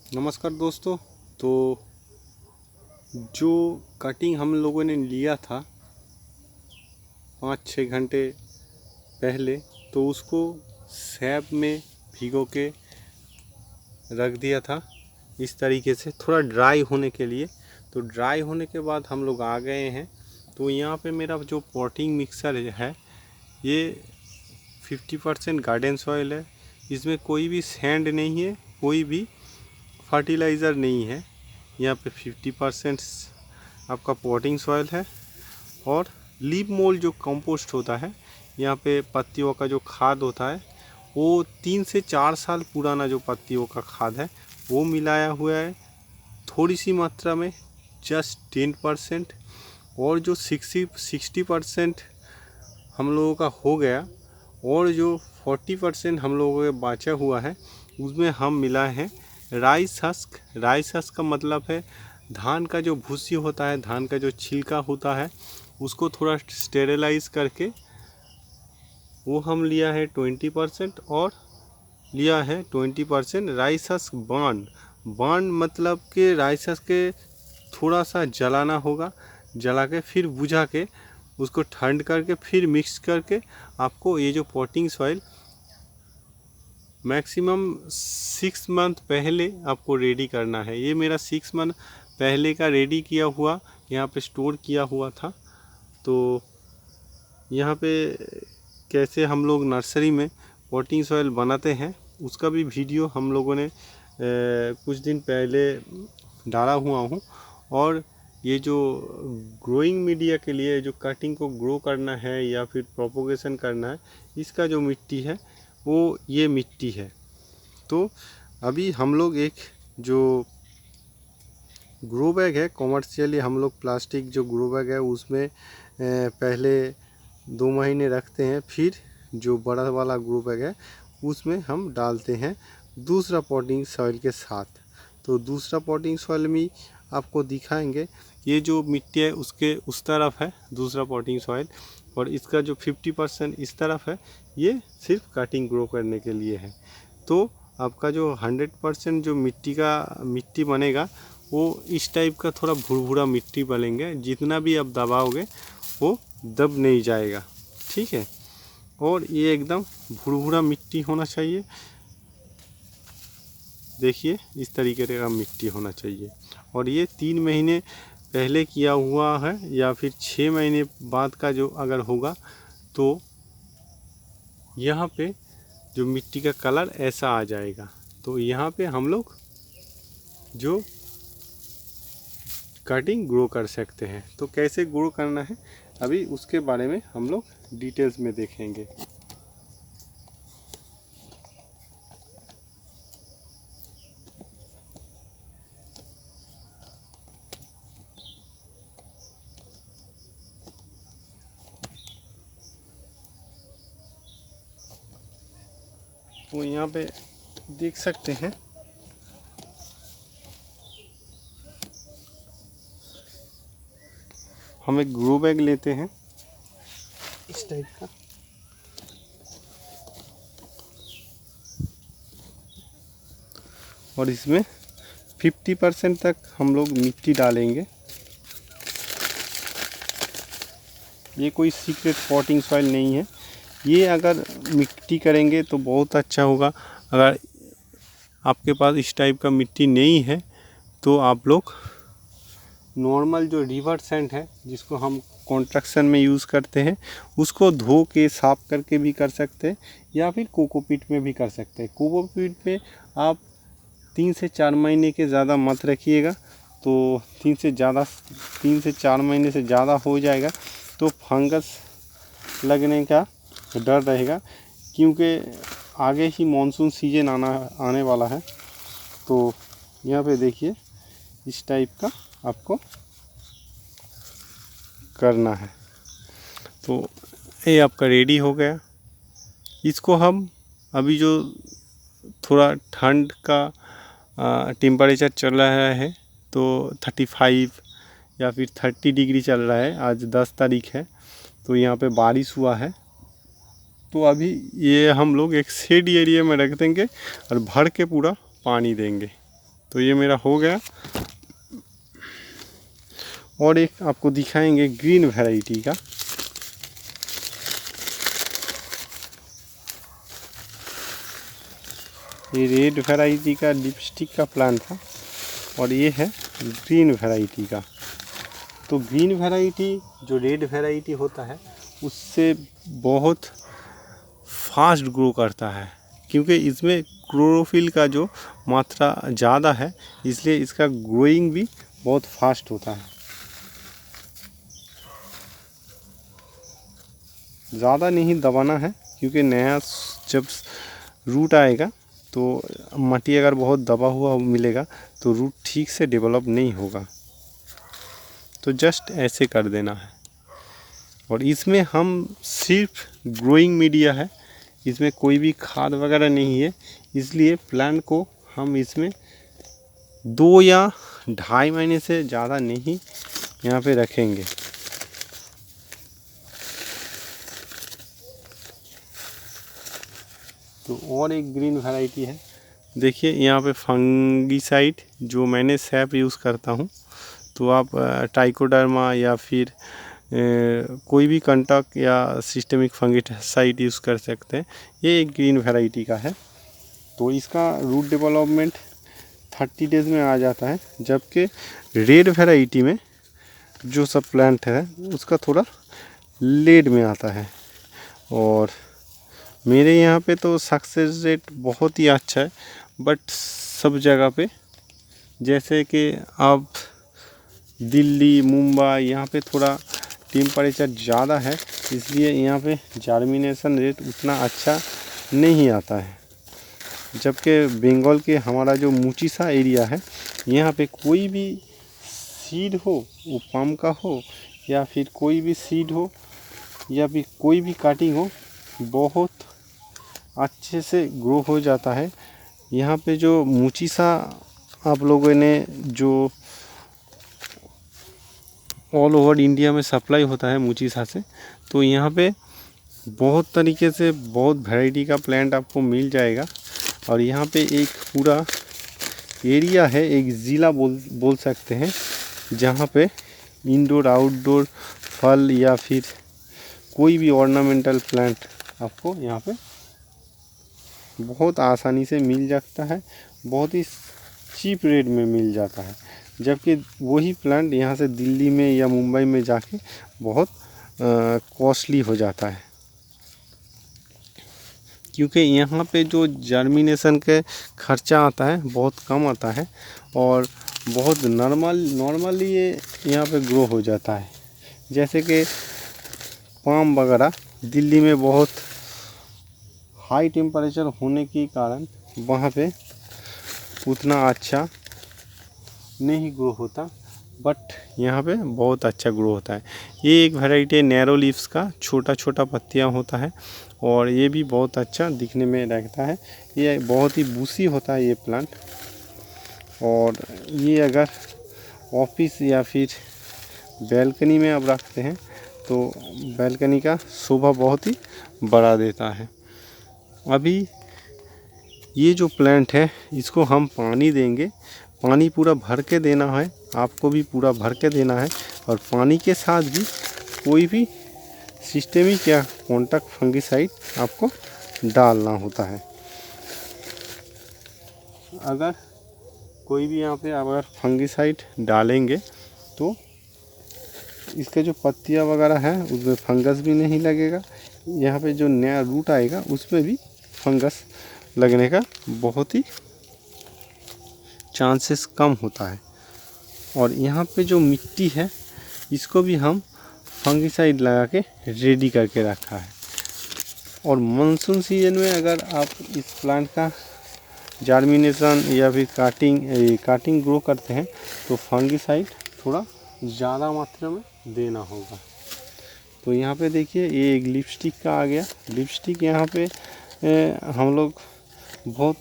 नमस्कार दोस्तों। तो जो कटिंग हम लोगों ने लिया था 5-6 घंटे पहले, तो उसको सैप में भिगो के रख दिया था इस तरीके से थोड़ा ड्राई होने के लिए। तो ड्राई होने के बाद हम लोग आ गए हैं। तो यहाँ पे मेरा जो पॉटिंग मिक्सर है ये 50% गार्डन सॉइल है। इसमें कोई भी सैंड नहीं है, कोई भी फर्टिलाइज़र नहीं है। यहाँ पे 50% आपका पॉटिंग सॉइल है और लीफ मोल्ड जो कंपोस्ट होता है, यहाँ पे पत्तियों का जो खाद होता है वो 3 से 4 साल पुराना जो पत्तियों का खाद है वो मिलाया हुआ है थोड़ी सी मात्रा में, जस्ट 10%। और जो 60% हम लोगों का हो गया और जो 40% हम लोगों के बचा हुआ है उसमें हम मिलाए हैं राइस हस्क। राइस हस्क का मतलब है धान का जो भूसी होता है, धान का जो छिलका होता है, उसको थोड़ा स्टेरिलाइज करके वो हम लिया है 20% और लिया है 20% राइस हस्क बर्न। बर्न मतलब कि राइस हस्क के थोड़ा सा जलाना होगा, जला के फिर बुझा के उसको ठंड करके फिर मिक्स करके आपको ये जो पॉटिंग सॉइल मैक्सिमम 6 मंथ पहले आपको रेडी करना है। ये मेरा 6 मंथ पहले का रेडी किया हुआ यहाँ पे स्टोर किया हुआ था। तो यहाँ पे कैसे हम लोग नर्सरी में पॉटिंग सॉइल बनाते हैं उसका भी वीडियो हम लोगों ने कुछ दिन पहले डाला हुआ हूँ। और ये जो ग्रोइंग मीडिया के लिए जो कटिंग को ग्रो करना है या फिर प्रोपोगेशन करना है, इसका जो मिट्टी है वो ये मिट्टी है। तो अभी हम लोग एक जो ग्रो बैग है, कॉमर्शियली हम लोग प्लास्टिक जो ग्रो बैग है उसमें पहले 2 महीने रखते हैं, फिर जो बड़ा वाला ग्रो बैग है उसमें हम डालते हैं दूसरा पॉटिंग सॉइल के साथ। तो दूसरा पॉटिंग सॉइल में आपको दिखाएंगे ये जो मिट्टी है उसके उस तरफ है दूसरा पॉटिंग सॉइल, और इसका जो 50% इस तरफ है ये सिर्फ कटिंग ग्रो करने के लिए है। तो आपका जो 100% जो मिट्टी बनेगा वो इस टाइप का थोड़ा भुरभुरा मिट्टी बनेंगे, जितना भी आप दबाओगे वो दब नहीं जाएगा, ठीक है। और ये एकदम भुरभुरा मिट्टी होना चाहिए, देखिए इस तरीके का मिट्टी होना चाहिए। और ये 3 महीने पहले किया हुआ है या फिर 6 महीने बाद का जो अगर होगा तो यहाँ पे जो मिट्टी का कलर ऐसा आ जाएगा। तो यहाँ पे हम लोग जो कटिंग ग्रो कर सकते हैं। तो कैसे ग्रो करना है अभी उसके बारे में हम लोग डिटेल्स में देखेंगे। तो यहाँ पे देख सकते हैं हम एक ग्रो बैग लेते हैं इस टाइप का, और इसमें 50% तक हम लोग मिट्टी डालेंगे। ये कोई सीक्रेट पॉटिंग सॉइल नहीं है, ये अगर मिट्टी करेंगे तो बहुत अच्छा होगा। अगर आपके पास इस टाइप का मिट्टी नहीं है तो आप लोग नॉर्मल जो रिवर सैंड है जिसको हम कंस्ट्रक्शन में यूज़ करते हैं उसको धो के साफ करके भी कर सकते हैं, या फिर कोकोपीट में भी कर सकते हैं। कोकोपीट में आप 3 से 4 महीने के ज़्यादा मत रखिएगा, तो 3 से 4 महीने से ज़्यादा हो जाएगा तो फंगस लगने का डर रहेगा, क्योंकि आगे ही मॉनसून सीजन आने वाला है। तो यहाँ पे देखिए इस टाइप का आपको करना है। तो ये आपका रेडी हो गया। इसको हम अभी जो थोड़ा ठंड का टेम्परेचर चल रहा है तो 35 या फिर 30 डिग्री चल रहा है। आज 10 तारीख है तो यहाँ पे बारिश हुआ है। तो अभी ये हम लोग एक शेड एरिया में रख देंगे और भर के पूरा पानी देंगे। तो ये मेरा हो गया। और एक आपको दिखाएंगे ग्रीन वैरायटी का। ये रेड वैरायटी का लिपस्टिक का प्लांट था और ये है ग्रीन वैरायटी का। तो ग्रीन वैरायटी जो रेड वैरायटी होता है उससे बहुत फास्ट ग्रो करता है, क्योंकि इसमें क्लोरोफिल का जो मात्रा ज़्यादा है, इसलिए इसका ग्रोइंग भी बहुत फास्ट होता है। ज़्यादा नहीं दबाना है, क्योंकि नया जब रूट आएगा तो मिट्टी अगर बहुत दबा हुआ मिलेगा तो रूट ठीक से डेवलप नहीं होगा। तो जस्ट ऐसे कर देना है। और इसमें हम सिर्फ ग्रोइंग मीडिया है, इसमें कोई भी खाद वगैरह नहीं है, इसलिए प्लांट को हम इसमें 2 या 2.5 महीने से ज़्यादा नहीं यहाँ पे रखेंगे। तो और एक ग्रीन वैरायटी है, देखिए यहाँ पे फंगीसाइड जो मैंने सैप यूज़ करता हूँ, तो आप ट्राइकोडर्मा या फिर कोई भी कंटक या सिस्टेमिक फंगीसाइड यूज़ कर सकते हैं। ये एक ग्रीन वैरायटी का है। तो इसका रूट डेवलपमेंट 30 डेज़ में आ जाता है, जबकि रेड वैरायटी में जो सब प्लांट है उसका थोड़ा लेट में आता है। और मेरे यहाँ पे तो सक्सेस रेट बहुत ही अच्छा है, बट सब जगह पे जैसे कि आप दिल्ली, मुंबई, यहाँ पे थोड़ा टेम्परेचर ज़्यादा है, इसलिए यहाँ पे जर्मिनेशन रेट उतना अच्छा नहीं आता है। जबकि बंगाल के हमारा जो मुचिसा एरिया है, यहाँ पे कोई भी सीड हो, वो पाम का हो या फिर कोई भी सीड हो या फिर कोई भी कटिंग हो, बहुत अच्छे से ग्रो हो जाता है। यहाँ पे जो मुचिसा आप लोगों ने जो ऑल ओवर इंडिया में सप्लाई होता है मुचिसा से, तो यहाँ पे बहुत तरीके से बहुत वैरायटी का प्लांट आपको मिल जाएगा। और यहाँ पे एक पूरा एरिया है, एक ज़िला बोल सकते हैं, जहाँ पे इंडोर आउटडोर फल या फिर कोई भी ऑर्नामेंटल प्लांट आपको यहाँ पे बहुत आसानी से मिल जाता है, बहुत ही चीप रेट में मिल जाता है। जबकि वही प्लांट यहाँ से दिल्ली में या मुंबई में जाके बहुत कॉस्टली हो जाता है, क्योंकि यहाँ पे जो जर्मिनेशन के खर्चा आता है बहुत कम आता है और बहुत नॉर्मली ये यहाँ पे ग्रो हो जाता है। जैसे कि पाम वगैरह दिल्ली में बहुत हाई टेम्परेचर होने के कारण वहाँ पे उतना अच्छा नहीं ग्रो होता, बट यहाँ पे बहुत अच्छा ग्रो होता है। ये एक वैरायटी नैरो लीव्स का, छोटा छोटा पत्तियाँ होता है और ये भी बहुत अच्छा दिखने में लगता है। ये बहुत ही बूसी होता है ये प्लांट, और ये अगर ऑफिस या फिर बैल्कनी में आप रखते हैं तो बैल्कनी का शोभा बहुत ही बढ़ा देता है। अभी ये जो प्लांट है इसको हम पानी देंगे, पानी पूरा भर के देना है, आपको भी पूरा भर के देना है। और पानी के साथ भी कोई भी सिस्टेमिक या कॉन्टैक्ट फंगीसाइड आपको डालना होता है। अगर कोई भी यहाँ पे अगर फंगीसाइड डालेंगे तो इसके जो पत्तियाँ वगैरह हैं उसमें फंगस भी नहीं लगेगा, यहाँ पे जो नया रूट आएगा उसमें भी फंगस लगने का बहुत ही चांसेस कम होता है। और यहाँ पे जो मिट्टी है इसको भी हम फंगीसाइड लगा के रेडी करके रखा है। और मानसून सीजन में अगर आप इस प्लांट का जर्मिनेशन या फिर काटिंग ग्रो करते हैं तो फंगीसाइड थोड़ा ज़्यादा मात्रा में देना होगा। तो यहाँ पे देखिए ये एक लिपस्टिक का आ गया। लिपस्टिक यहाँ पे हम लोग बहुत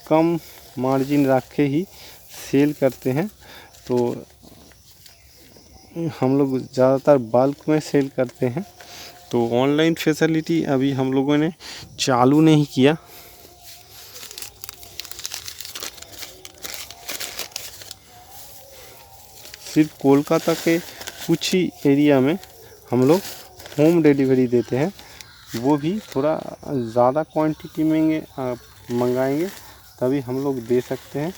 कम मार्जिन रख के ही सेल करते हैं, तो हम लोग ज़्यादातर बल्क में सेल करते हैं। तो ऑनलाइन फैसिलिटी अभी हम लोगों ने चालू नहीं किया। सिर्फ कोलकाता के कुछ ही एरिया में हम लोग होम डिलीवरी देते हैं, वो भी थोड़ा ज़्यादा क्वांटिटी में आप मंगाएंगे तभी हम लोग दे सकते हैं।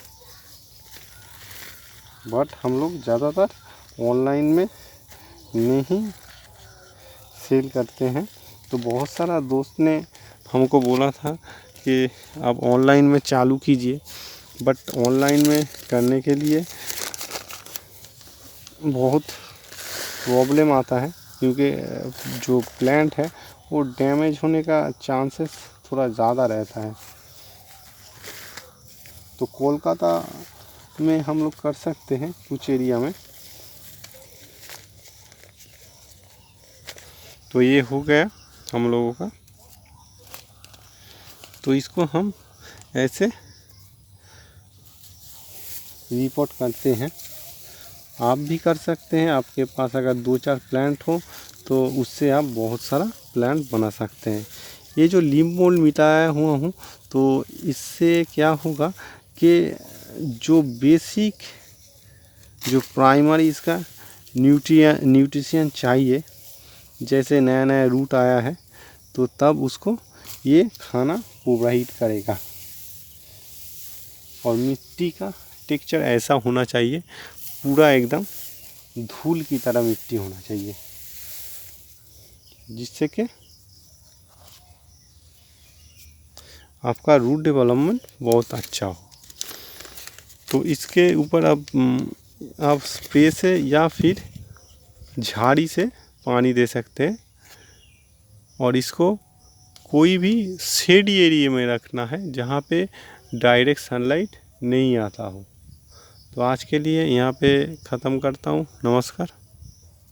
बट हम लोग ज़्यादातर ऑनलाइन में नहीं सेल करते हैं। तो बहुत सारा दोस्त ने हमको बोला था कि आप ऑनलाइन में चालू कीजिए, बट ऑनलाइन में करने के लिए बहुत प्रॉब्लम आता है, क्योंकि जो प्लांट है वो डैमेज होने का चांसेस थोड़ा ज़्यादा रहता है। तो कोलकाता में हम लोग कर सकते हैं कुछ एरिया में। तो ये हो गया हम लोगों का। तो इसको हम ऐसे रिपोर्ट करते हैं। आप भी कर सकते हैं, आपके पास अगर 2-4 प्लांट हो तो उससे आप बहुत सारा प्लांट बना सकते हैं। ये जो लीफ मोल्ड मिटाया हुआ हूँ तो इससे क्या होगा कि जो बेसिक जो प्राइमरी इसका न्यूट्रिशन चाहिए, जैसे नया नया रूट आया है तो तब उसको ये खाना प्रोवाइड करेगा। और मिट्टी का टेक्सचर ऐसा होना चाहिए, पूरा एकदम धूल की तरह मिट्टी होना चाहिए, जिससे कि आपका रूट डेवलपमेंट बहुत अच्छा हो। तो इसके ऊपर आप स्प्रे से या फिर झाड़ी से पानी दे सकते हैं। और इसको कोई भी शेडी एरिया में रखना है जहाँ पे डायरेक्ट सनलाइट नहीं आता हो। तो आज के लिए यहाँ पे ख़त्म करता हूँ। नमस्कार।